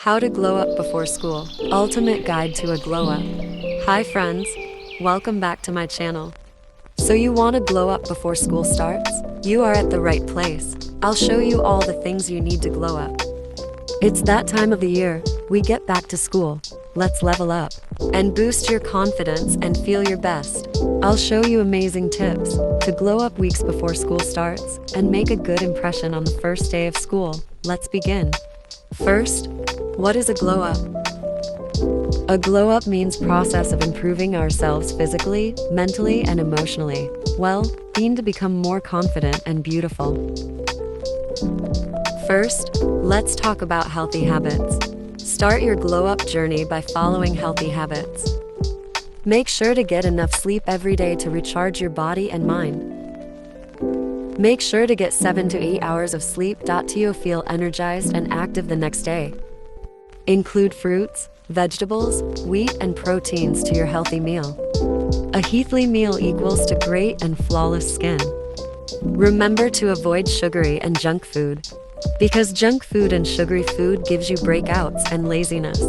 How to glow up before school. Ultimate guide to a glow up. Hi friends, welcome back to my channel. So you want to glow up before school starts? You are at the right place. I'll show you all the things you need to glow up. It's that time of the year, we get back to school. Let's level up and boost your confidence and feel your best. I'll show you amazing tips to glow up weeks before school starts and make a good impression on the first day of school. Let's begin. First, what is a glow up? A glow up means process of improving ourselves physically, mentally, and emotionally. Well, mean to become more confident and beautiful. First, let's talk about healthy habits. Start your glow up journey by following healthy habits. Make sure to get enough sleep every day to recharge your body and mind. Make sure to get 7 to 8 hours of sleep to feel energized and active the next day. Include fruits, vegetables, wheat, and proteins to your healthy meal. A healthy meal equals to great and flawless skin. Remember to avoid sugary and junk food, because junk food and sugary food gives you breakouts and laziness.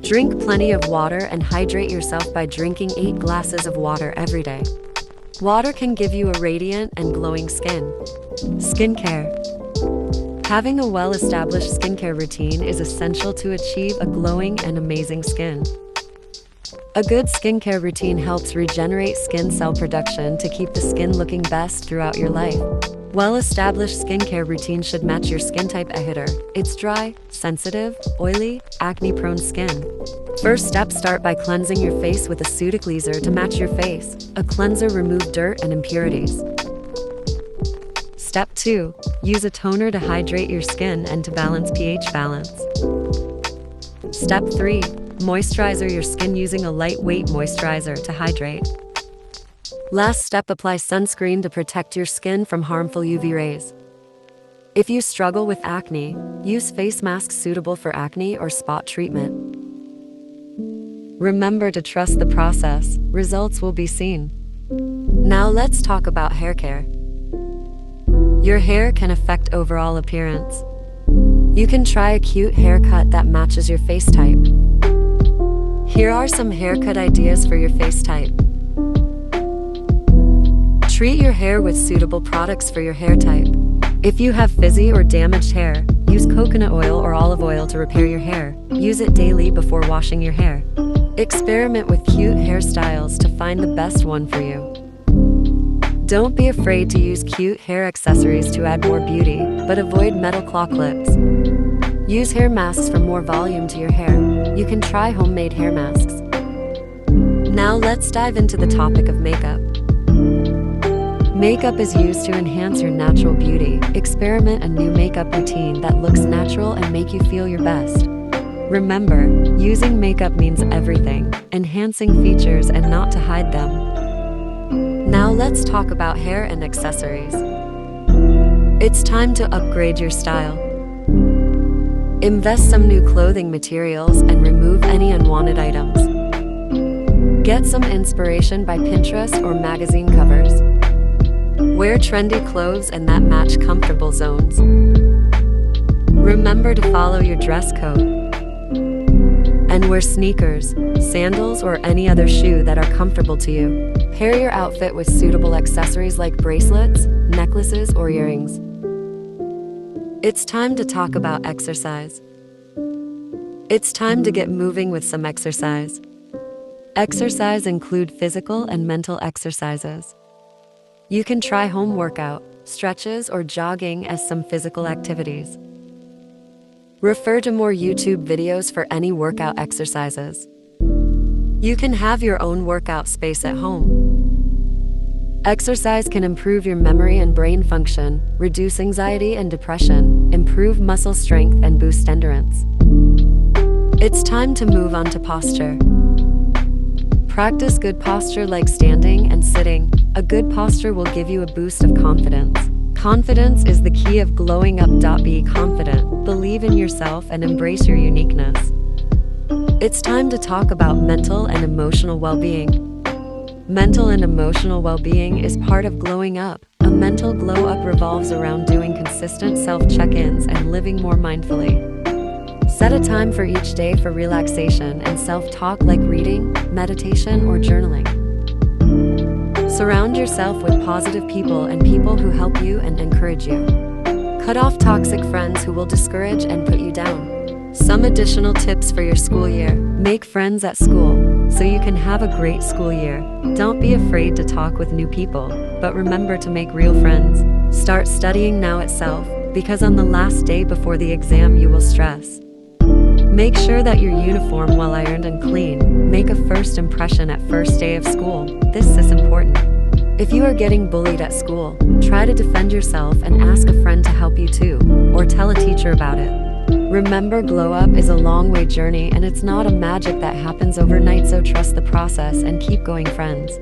Drink plenty of water and hydrate yourself by drinking 8 glasses of water every day. Water can give you a radiant and glowing skin. Skincare. Having a well-established skincare routine is essential to achieve a glowing and amazing skin. A good skincare routine helps regenerate skin cell production to keep the skin looking best throughout your life. Well-established skincare routine should match your skin type. It's dry, sensitive, oily, acne-prone skin. First step, start by cleansing your face with a cleanser to match your face. A cleanser removes dirt and impurities. Step 2. Use a toner to hydrate your skin and to balance pH balance. Step 3. Moisturize your skin using a lightweight moisturizer to hydrate. Last step, apply sunscreen to protect your skin from harmful UV rays. If you struggle with acne, use face masks suitable for acne or spot treatment. Remember to trust the process, results will be seen. Now let's talk about hair care. Your hair can affect overall appearance. You can try a cute haircut that matches your face type. Here are some haircut ideas for your face type. Treat your hair with suitable products for your hair type. If you have frizzy or damaged hair, use coconut oil or olive oil to repair your hair. Use it daily before washing your hair. Experiment with cute hairstyles to find the best one for you. Don't be afraid to use cute hair accessories to add more beauty, but avoid metal claw clips. Use hair masks for more volume to your hair. You can try homemade hair masks. Now let's dive into the topic of makeup. Makeup is used to enhance your natural beauty. Experiment a new makeup routine that looks natural and make you feel your best. Remember, using makeup means everything, enhancing features and not to hide them. Now let's talk about hair and accessories. It's time to upgrade your style. Invest some new clothing materials and remove any unwanted items. Get some inspiration by Pinterest or magazine covers. Wear trendy clothes and that match comfortable zones. Remember to follow your dress code. And wear sneakers, sandals, or any other shoe that are comfortable to you. Pair your outfit with suitable accessories like bracelets, necklaces, or earrings. It's time to talk about exercise. It's time to get moving with some exercise. Exercise include physical and mental exercises. You can try home workout, stretches, or jogging as some physical activities. Refer to more YouTube videos for any workout exercises. You can have your own workout space at home. Exercise can improve your memory and brain function, reduce anxiety and depression, improve muscle strength, and boost endurance. It's time to move on to posture. Practice good posture like standing and sitting. A good posture will give you a boost of confidence. Confidence is the key of glowing up. Be confident, believe in yourself, and embrace your uniqueness. It's time to talk about mental and emotional well-being. Mental and emotional well-being is part of glowing up. A mental glow up revolves around doing consistent self-check-ins and living more mindfully. Set a time for each day for relaxation and self-talk like reading, meditation, or journaling. Surround yourself with positive people and people who help you and encourage you. Cut off toxic friends who will discourage and put you down. Some additional tips for your school year. Make friends at school so you can have a great school year. Don't be afraid to talk with new people, but remember to make real friends. Start studying now itself, because on the last day before the exam you will stress. Make sure that your uniform well ironed and clean. Make a first impression at first day of school. This is important. If you are getting bullied at school, try to defend yourself and ask a friend to help you too, or tell a teacher about it. Remember, glow up is a long way journey and it's not a magic that happens overnight, so trust the process and keep going, friends.